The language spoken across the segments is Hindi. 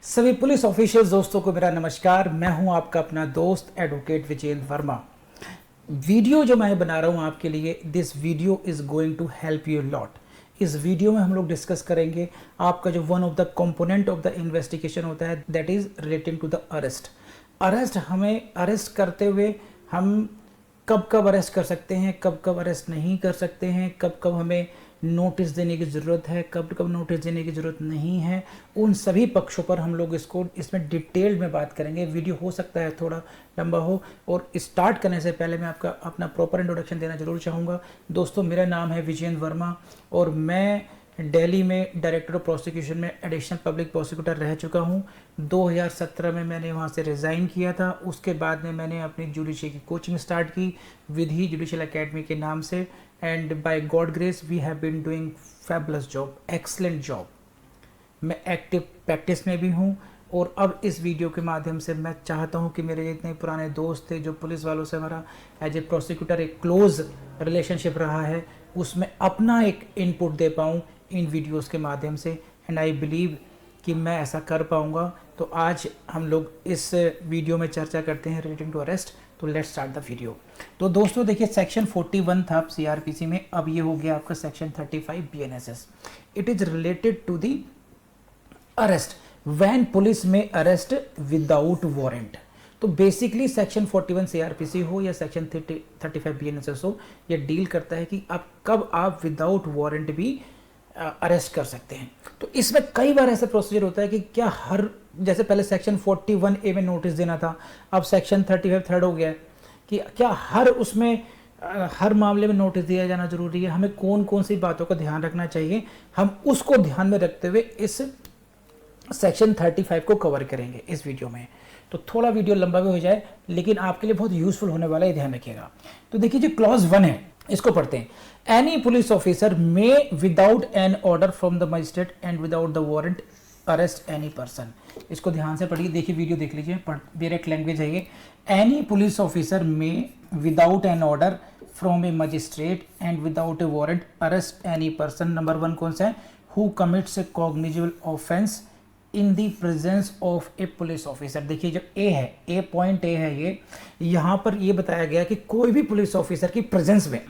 सभी पुलिस ऑफिशियल्स दोस्तों को मेरा नमस्कार। मैं हूं आपका अपना दोस्त एडवोकेट विजेंद्र वर्मा। वीडियो जो मैं बना रहा हूं आपके लिए, this video is going to help you lot. इस वीडियो में हम लोग डिस्कस करेंगे आपका जो one of the component of the investigation होता है, that is relating to the arrest. Arrest, हमें अरेस्ट करते हुए हम कब कब अरेस्ट कर सकते हैं, कब कब अरेस्ट नहीं कर सकते हैं, कब कब हमें नोटिस देने की ज़रूरत है, कब कब नोटिस देने की ज़रूरत नहीं है, उन सभी पक्षों पर हम लोग इसमें डिटेल में बात करेंगे। वीडियो हो सकता है थोड़ा लंबा हो, और स्टार्ट करने से पहले मैं आपका अपना प्रॉपर इंट्रोडक्शन देना जरूर चाहूँगा। दोस्तों, मेरा नाम है विजेंद्र वर्मा और मैं दिल्ली में डायरेक्टर ऑफ प्रोसिक्यूशन में एडिशनल पब्लिक प्रोसिक्यूटर रह चुका हूं। 2017 में मैंने वहां से रिज़ाइन किया था। उसके बाद में मैंने अपनी जुडिशरी की कोचिंग स्टार्ट की विधि जुडिशियल एकेडमी के नाम से, and by god grace we have been doing fabulous job, excellent job. मैं एक्टिव प्रैक्टिस में भी हूं, और अब इस वीडियो के माध्यम से मैं चाहता हूं कि मेरे जितने पुराने दोस्त थे, जो पुलिस वालों से हमारा एज ए प्रोसिक्यूटर एक क्लोज रिलेशनशिप रहा है, उसमें अपना एक इनपुट दे पाऊँ इन वीडियोस के माध्यम से। एंड आई बिलीव कि मैं ऐसा कर पाऊँगा। तो आज हम लोग इस वीडियो में चर्चा करते हैं रिलेटिंग टू अरेस्ट। तो लेट्स स्टार्ट द वीडियो। तो दोस्तों देखिए, सेक्शन 41 था सीआरपीसी में, अब ये हो गया आपका section 35 BNSS. It is related to the arrest when police में अरेस्ट विदाउट वारंट। तो बेसिकली सेक्शन 41 सीआरपीसी हो या सेक्शन 35 बीएनएसएस हो, ये डील करता है कि आप कब आप विदाउट वारंट भी अरेस्ट कर सकते हैं। तो इसमें कई बार ऐसा प्रोसीजर होता है कि क्या हर, जैसे पहले सेक्शन 41A में नोटिस देना था, अब सेक्शन 35 थर्ड हो गया है कि क्या हर उसमें हर मामले में नोटिस दिया जाना जरूरी है, हमें कौन कौन सी बातों का ध्यान रखना चाहिए, हम उसको ध्यान में रखते हुए इस सेक्शन 35 को कवर करेंगे इस वीडियो में। तो थोड़ा वीडियो लंबा भी हो जाए, लेकिन आपके लिए बहुत यूजफुल होने वाला है, ध्यान रखिएगा। तो देखिए, जो क्लॉज 1 है इसको पढ़ते हैं। Any police officer may without an order from the magistrate and without the warrant arrest any person. इसको ध्यान से पढ़िए, देखिए वीडियो देख लीजिए, डायरेक्ट लैंग्वेज है ये। Any police officer may without an order from A magistrate and without A warrant arrest any person. Number 1 कौन सा है? Who commits A cognizable offence in the presence of A police officer. देखिए, जो ए है, ए पॉइंट ए है, ये यहाँ पर ये बताया गया कि कोई भी पुलिस ऑफिसर की प्रेजेंस में,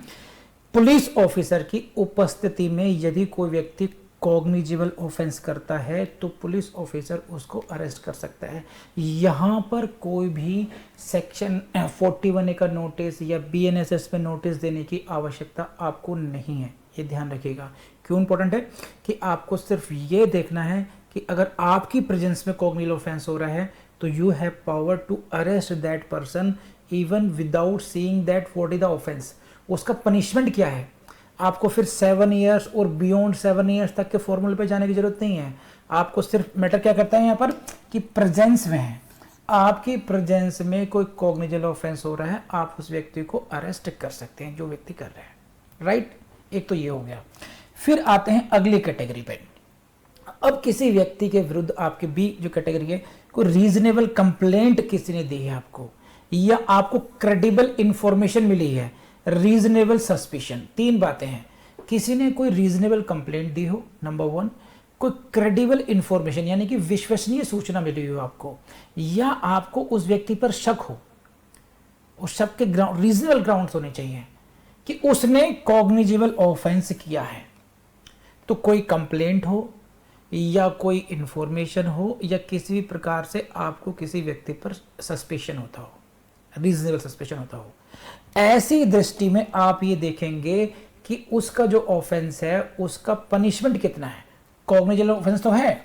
पुलिस ऑफिसर की उपस्थिति में यदि कोई व्यक्ति कॉग्निजिबल ऑफेंस करता है तो पुलिस ऑफिसर उसको अरेस्ट कर सकता है। यहाँ पर कोई भी सेक्शन 41A का नोटिस या बीएनएसएस में नोटिस देने की आवश्यकता आपको नहीं है, ये ध्यान रखिएगा। क्यों इंपॉर्टेंट है कि आपको सिर्फ ये देखना है कि अगर आपकी प्रेजेंस में कॉग्निजिबल ऑफेंस हो रहा है तो you have power to arrest that person even without seeing that what is the offence. उसका पनिशमेंट क्या है, आपको फिर 7 ईयर्स और बियॉन्ड 7 ईयर्स तक के फॉर्मूले पे जाने की जरूरत नहीं है। आपको सिर्फ मैटर क्या करता है यहाँ पर कि प्रेजेंस में है, आपकी प्रेजेंस में कोई कॉग्निजिबल ऑफेंस हो रहा है, आप उस व्यक्ति को अरेस्ट कर सकते हैं जो व्यक्ति कर रहे हैं, राइट। एक तो ये हो गया। फिर आते हैं अगली कैटेगरी पे। अब किसी व्यक्ति के विरुद्ध आपके बी जो कैटेगरी है, कोई रीजनेबल कंप्लेंट किसी ने दी है आपको, या आपको क्रेडिबल इंफॉर्मेशन मिली है, रीजनेबल सस्पिशन। 3 बातें हैं। किसी ने कोई रीजनेबल कंप्लेंट दी हो, नंबर 1, कोई क्रेडिबल इंफॉर्मेशन यानी कि विश्वसनीय सूचना मिली हो आपको, या आपको उस व्यक्ति पर शक हो, उस शक के ग्राउंड, रीजनेबल ग्राउंड्स होने चाहिए कि उसने कॉग्निजिबल ऑफेंस किया है। तो कोई कंप्लेंट हो या कोई इंफॉर्मेशन हो या किसी भी प्रकार से आपको किसी व्यक्ति पर सस्पेशन होता हो, रीजनेबल सस्पेशन होता हो, ऐसी दृष्टि में आप ये देखेंगे कि उसका जो ऑफेंस है उसका पनिशमेंट कितना है। कॉग्निजिबल ऑफेंस तो है,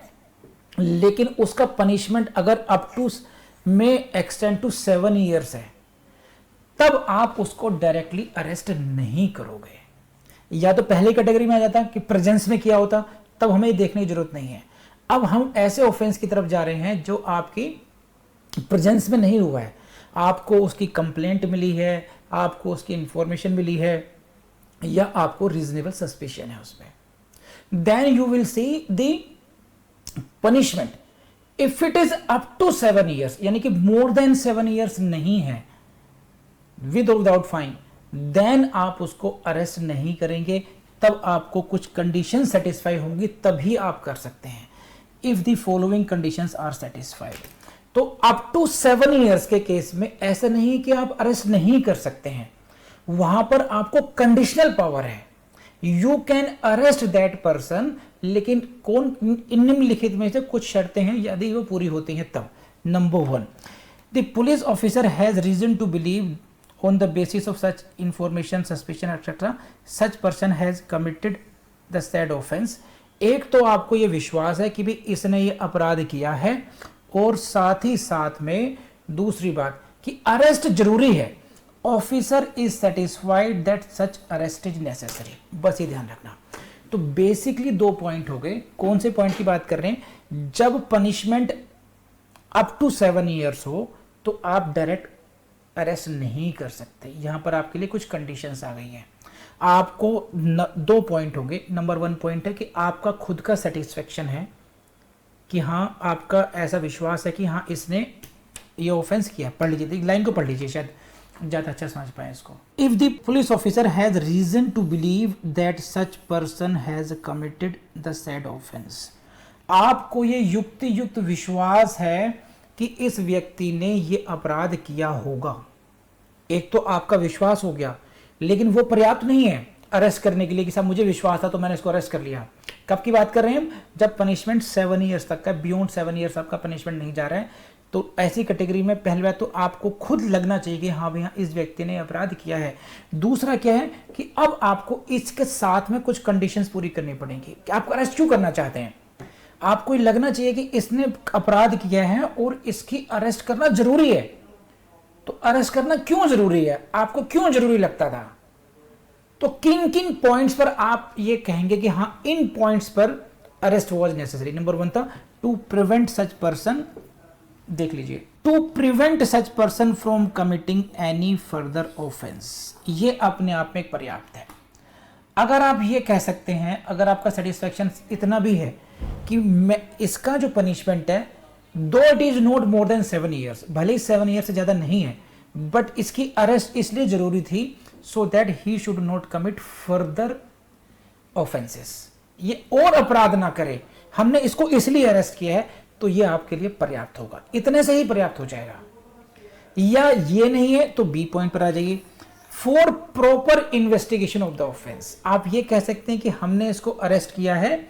लेकिन उसका पनिशमेंट अगर अप टू में एक्सटेंड टू 7 ईयर्स है, तब आप उसको डायरेक्टली अरेस्ट नहीं करोगे। या तो पहले कैटेगरी में आ जाता कि प्रेजेंस में किया होता, तब हमें देखने की जरूरत नहीं है। अब हम ऐसे ऑफेंस की तरफ जा रहे हैं जो आपकी प्रेजेंस में नहीं हुआ है, आपको उसकी कंप्लेंट मिली है, आपको उसकी इंफॉर्मेशन मिली है, या आपको रीजनेबल सस्पिशन है उसमें। Then you will see the punishment. If it is up to 7 years, यानी कि मोर देन 7 ईयर्स नहीं है, विद और विदाउट फाइन, देन आप उसको अरेस्ट नहीं करेंगे। तब आपको कुछ कंडीशन सेटिस्फाई होंगी, तभी आप कर सकते हैं। If the following conditions are satisfied. तो अप टू 7 इयर्स के केस में ऐसा नहीं कि आप अरेस्ट नहीं कर सकते हैं, वहां पर आपको कंडीशनल पावर है, you can arrest that person, लेकिन कौन, निम्नलिखित में से कुछ शर्तें हैं, यदि वो पूरी होती हैं तब। Number 1, the police officer has reason to believe on the basis of such information, suspicion etc. such person has committed the said offense। एक तो आपको ये विश्वास है कि भी इसने ये अपराध किया है, और साथ ही साथ में दूसरी बात कि अरेस्ट जरूरी है, officer is satisfied that such arrest is necessary. बस ये ध्यान रखना। तो बेसिकली 2 पॉइंट हो गए। कौन से पॉइंट की बात कर रहे हैं? जब पनिशमेंट अप टू 7 इयर्स हो तो आप डायरेक्ट अरेस्ट नहीं कर सकते। यहां पर आपके लिए कुछ कंडीशंस आ गई हैं। आपको 2 पॉइंट हो गए। नंबर 1 पॉइंट है कि आपका खुद का सेटिस्फेक्शन है कि हाँ, आपका ऐसा विश्वास है कि हाँ, इसने ये ऑफेंस किया। पढ़ लीजिए, लाइन को पढ़ लीजिए, शायद ज़्यादा अच्छा समझ पाए इसको। If the police officer has reason to believe that such person has committed the said offence, आपको ये युक्त विश्वास है कि इस व्यक्ति ने ये अपराध किया होगा। एक तो आपका विश्वास हो गया, लेकिन वो पर्याप्त नहीं है अरेस्ट करने के लिए कि साहब मुझे विश्वास था तो मैंने इसको अरेस्ट कर लिया। कब की बात कर रहे हैं हम? जब पनिशमेंट 7 इयर्स तक का, बियॉन्ड 7 इयर्स आपका पनिशमेंट नहीं जा रहा है। तो ऐसी कैटेगरी में पहली बात तो आपको खुद लगना चाहिए कि हाँ भैया, इस व्यक्ति ने अपराध किया है। दूसरा क्या है कि अब आपको इसके साथ में कुछ कंडीशंस पूरी करनी पड़ेंगी कि आपको अरेस्ट क्यों करना चाहते हैं। आपको लगना चाहिए कि इसने अपराध किया है और इसकी अरेस्ट करना जरूरी है। तो अरेस्ट करना क्यों जरूरी है, आपको क्यों जरूरी लगता था? तो किन किन पॉइंट्स पर आप ये कहेंगे कि हाँ, इन पॉइंट्स पर अरेस्ट वाज नेसेसरी? नंबर 1 था टू प्रिवेंट सच पर्सन, देख लीजिए, to prevent such person from committing any further offence. ये अपने आप में एक पर्याप्त है। अगर आप ये कह सकते हैं, अगर आपका सेटिस्फेक्शन इतना भी है कि मैं इसका जो पनिशमेंट है, दो it is not more than 7 years, भले ही 7 ईयर से ज्यादा नहीं है, बट इसकी अरेस्ट इसलिए जरूरी थी so that he should not commit further offences, ये और अपराध ना करे, हमने इसको इसलिए अरेस्ट किया है, तो ये आपके लिए पर्याप्त होगा। इतने से ही पर्याप्त हो जाएगा। या ये नहीं है तो बी पॉइंट पर आ जाइए, for proper investigation of the offence. आप ये कह सकते हैं कि हमने इसको अरेस्ट किया है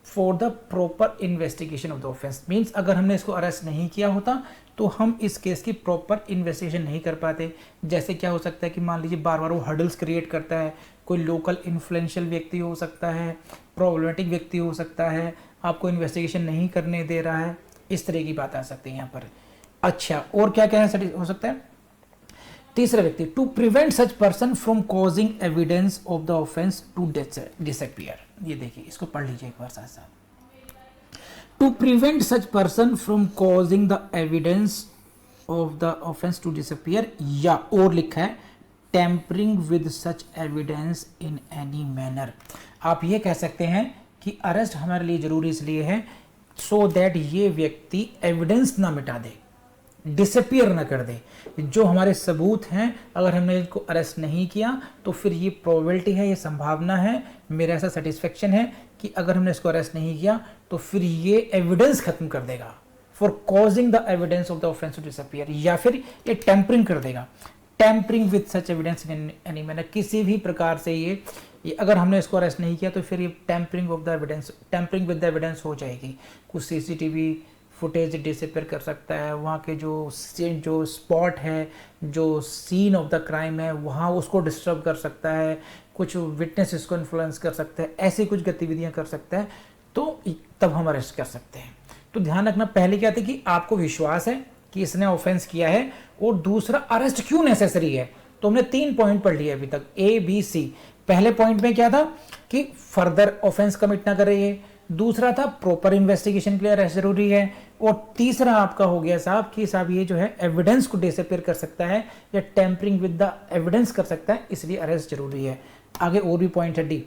for the proper investigation of the offence. Means अगर हमने इसको अरेस्ट नहीं किया होता तो हम इस केस की प्रॉपर इन्वेस्टिगेशन नहीं कर पाते। जैसे क्या हो सकता है कि मान लीजिए बार बार वो हर्डल्स क्रिएट करता है, कोई लोकल इन्फ्लुएंशियल व्यक्ति हो सकता है, प्रॉब्लमेटिक व्यक्ति हो सकता है, आपको इन्वेस्टिगेशन नहीं करने दे रहा है, इस तरह की बात आ सकती है यहाँ पर। अच्छा, और क्या क्या हो सकता है? तीसरा व्यक्ति, to prevent such person from causing evidence of the offence to disappear. ये देखिए, इसको पढ़ लीजिए एक बार साथ साथ। To prevent such person from causing the evidence of the offence to disappear, या और लिखा है tampering with such evidence in any manner. आप ये कह सकते हैं कि अरेस्ट हमारे लिए जरूरी इसलिए है सो दैट ये व्यक्ति एविडेंस ना मिटा दे, डिसअपियर ना कर दे। जो हमारे सबूत हैं, अगर हमने इनको अरेस्ट नहीं किया तो फिर ये प्रोबेबिलिटी है, ये संभावना है, मेरा ऐसा सेटिस्फेक्शन है कि अगर हमने इसको अरेस्ट नहीं किया तो फिर ये एविडेंस खत्म कर देगा, for causing the evidence of the offence to disappear, या फिर ये टेम्परिंग कर देगा, tampering with such evidence in any manner. किसी भी प्रकार से ये अगर हमने इसको अरेस्ट नहीं किया तो फिर ये tampering of the evidence, tampering with the evidence हो जाएगी। कुछ सीसीटीवी फुटेज डिसअपियर कर सकता है, वहाँ के जो स्पॉट है, जो सीन ऑफ द क्राइम है, वहाँ उसको डिस्टर्ब कर सकता है, कुछ विटनेस को इन्फ्लुएंस कर सकता है, ऐसी कुछ गतिविधियाँ कर सकता है, तो तब हम अरेस्ट कर सकते हैं। तो ध्यान रखना, पहले क्या था कि आपको विश्वास है कि इसने ऑफेंस किया है, और दूसरा अरेस्ट क्यों नेसेसरी है। तो हमने 3 पॉइंट पढ़ लिए अभी तक, ए बी सी। पहले पॉइंट में क्या था कि फर्दर ऑफेंस कमिट ना करे ये, दूसरा था प्रॉपर इन्वेस्टिगेशन के लिए अरेस्ट जरूरी है, और तीसरा आपका हो गया साहब कि साहब ये जो है एविडेंस को डिसअपियर कर सकता है या टेम्परिंग विद द एविडेंस कर सकता है, इसलिए अरेस्ट जरूरी है। आगे और भी पॉइंट है D,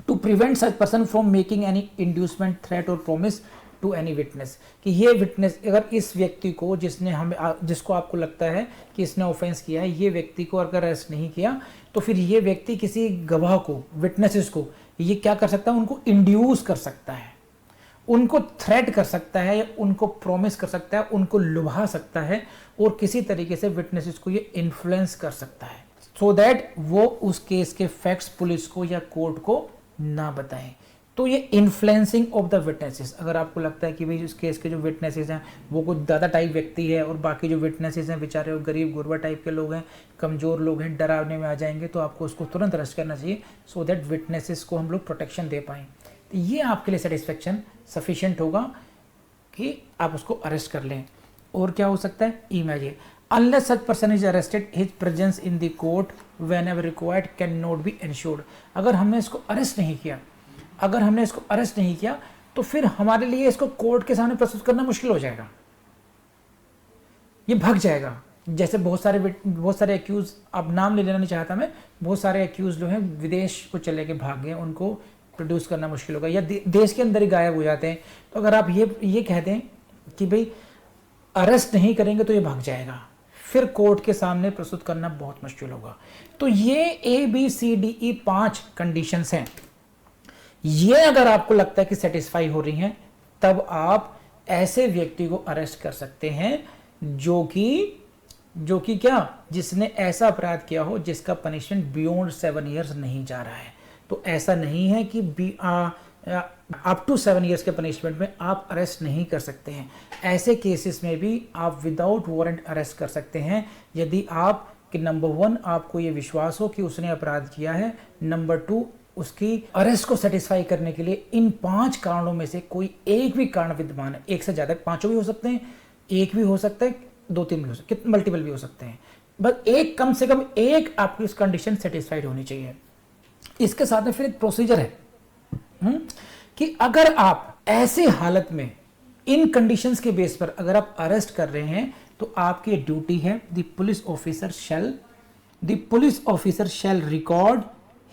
to prevent such person from making any inducement, threat और प्रोमिस टू एनी विटनेस, कि ये विटनेस, अगर इस व्यक्ति को जिसको आपको लगता है कि इसने ऑफेंस किया है, ये व्यक्ति को अगर अरेस्ट नहीं किया तो फिर ये व्यक्ति किसी गवाह को, विटनेसेस को ये क्या कर सकता है, उनको इंड्यूस कर सकता है, उनको थ्रेट कर सकता है या उनको प्रॉमिस कर सकता है, उनको लुभा सकता है और किसी तरीके से विटनेसेस को ये इन्फ्लुएंस कर सकता है सो दैट वो उस केस के फैक्ट्स पुलिस को या कोर्ट को ना बताएं। तो ये इन्फ्लुएंसिंग ऑफ द विटनेसेस, अगर आपको लगता है कि भाई उस केस के जो विटनेसेस हैं वो कुछ ज़्यादा टाइप व्यक्ति है और बाकी जो विटनेसेस हैं बेचारे वो गरीब गुरबा टाइप के लोग हैं, कमज़ोर लोग हैं, डरावने में आ जाएंगे, तो आपको उसको तुरंत अरेस्ट करना चाहिए सो दैट विटनेसेस को हम लोग प्रोटेक्शन दे पाएँ। तो ये आपके लिए सेटिस्फेक्शन सफिशिएंट होगा कि आप उसको अरेस्ट कर लें। और क्या हो सकता है, imagine unless such person is arrested his presence in the court whenever required cannot be ensured। अगर हमने इसको अरेस्ट नहीं किया तो फिर हमारे लिए इसको कोर्ट के सामने प्रस्तुत करना मुश्किल हो जाएगा, ये भाग जाएगा। जैसे बहुत सारे एक्यूज, अब नाम ले लेना नहीं चाहता मैं, बहुत सारे एक्यूज जो हैं विदेश को चले के भाग गए, उनको प्रोड्यूस करना मुश्किल होगा या देश के अंदर ही गायब हो जाते हैं। तो अगर आप ये कह दें कि भाई अरेस्ट नहीं करेंगे तो ये भाग जाएगा, फिर कोर्ट के सामने प्रस्तुत करना बहुत मुश्किल होगा। तो ये ABCDE 5 कंडीशंस हैं, ये अगर आपको लगता है कि सेटिस्फाई हो रही हैं तब आप ऐसे व्यक्ति को अरेस्ट कर सकते हैं जो कि क्या, जिसने ऐसा अपराध किया हो जिसका पनिशमेंट बियॉन्ड 7 ईयर्स नहीं जा रहा है। तो ऐसा नहीं है कि अप टू 7 ईयर्स के पनिशमेंट में आप अरेस्ट नहीं कर सकते हैं। ऐसे केसेस में भी आप विदाउट वारंट अरेस्ट कर सकते हैं यदि आप कि नंबर 1 आपको ये विश्वास हो कि उसने अपराध किया है, नंबर 2 उसकी अरेस्ट को सेटिस्फाई करने के लिए इन 5 कारणों में से कोई एक भी कारण विद्यमान है। एक से ज़्यादा, 5 भी हो सकते हैं, एक भी हो सकता है, 2-3 भी हो सकते हैं, मल्टीपल भी हो सकते हैं, बस एक, कम से कम एक आपकी इस कंडीशन सेटिस्फाइड होनी चाहिए। इसके साथ में फिर एक प्रोसीजर है कि अगर आप ऐसे हालत में इन कंडीशंस के बेस पर अगर आप अरेस्ट कर रहे हैं तो आपकी ड्यूटी है the police officer shall record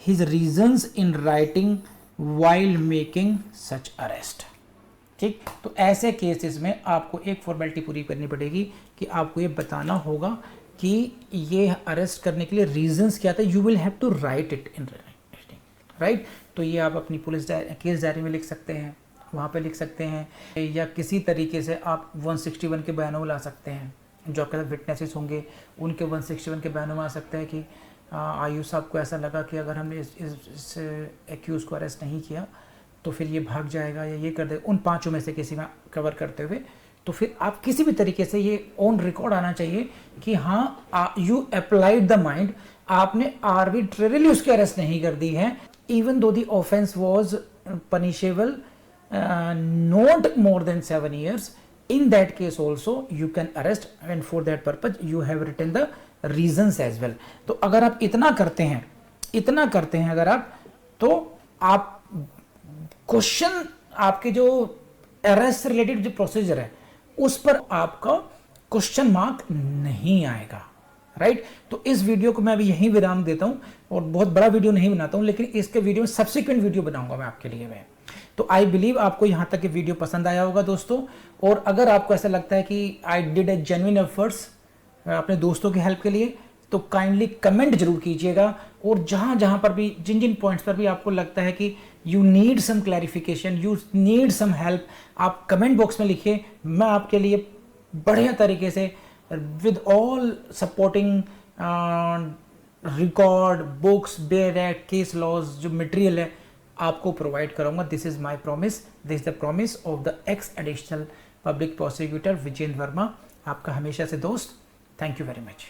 his reasons in writing while making such arrest. ठीक, तो ऐसे केसेस में आपको एक फॉर्मेलिटी पूरी करनी पड़ेगी कि आपको ये बताना होगा कि ये अरेस्ट करने के लिए रीजंस क्या था। You will have to write it in write. तो ये आप अपनी केस डायरी में लिख सकते हैं, वहाँ पे लिख सकते हैं, या किसी तरीके से आप 161 के बयानों में ला सकते हैं। जो आपके साथ विटनेसेस होंगे उनके 161 के बयानों में आ सकता है कि आयुष साहब को ऐसा लगा कि अगर हमने इस एक्यूज़ को अरेस्ट नहीं किया तो फिर ये भाग जाएगा या ये कर देगा, उन 5 में से किसी में कवर करते हुए। तो फिर आप किसी भी तरीके से ये ऑन रिकॉर्ड आना चाहिए कि हाँ यू अप्लाइड द माइंड, आपने आर्बिट्रेरीली उसकी अरेस्ट नहीं कर दी है, even though the offense was punishable not more than 7 years, in that case also you can arrest, and for that purpose you have written the reasons as well। तो अगर आप इतना करते हैं अगर आप, तो आप क्वेश्चन, आपके जो अरेस्ट से रिलेटेड जो प्रोसीजर है उस पर आपका क्वेश्चन मार्क नहीं आएगा, राइट। तो इस वीडियो को मैं अभी यहीं विराम देता हूं और बहुत बड़ा वीडियो नहीं बनाता हूं, लेकिन इसके वीडियो में सब्सिक्वेंट वीडियो बनाऊंगा मैं आपके लिए मैं। तो आई बिलीव आपको यहां तक ये वीडियो पसंद आया होगा दोस्तों। और अगर आपको ऐसा लगता है कि I did a genuine efforts अपने दोस्तों की हेल्प के लिए, तो काइंडली कमेंट जरूर कीजिएगा। और जहां पर भी, जिन पॉइंट्स पर भी आपको लगता है कि you need some clarification, you need some help, आप कमेंट बॉक्स में लिखिए। मैं आपके लिए बढ़िया तरीके से with all supporting record books, bail act, case laws जो मटेरियल है आपको प्रोवाइड करूंगा। This is my promise, this is the promise of the ex additional public prosecutor Vijendra Verma, आपका हमेशा से दोस्त। Thank you very much.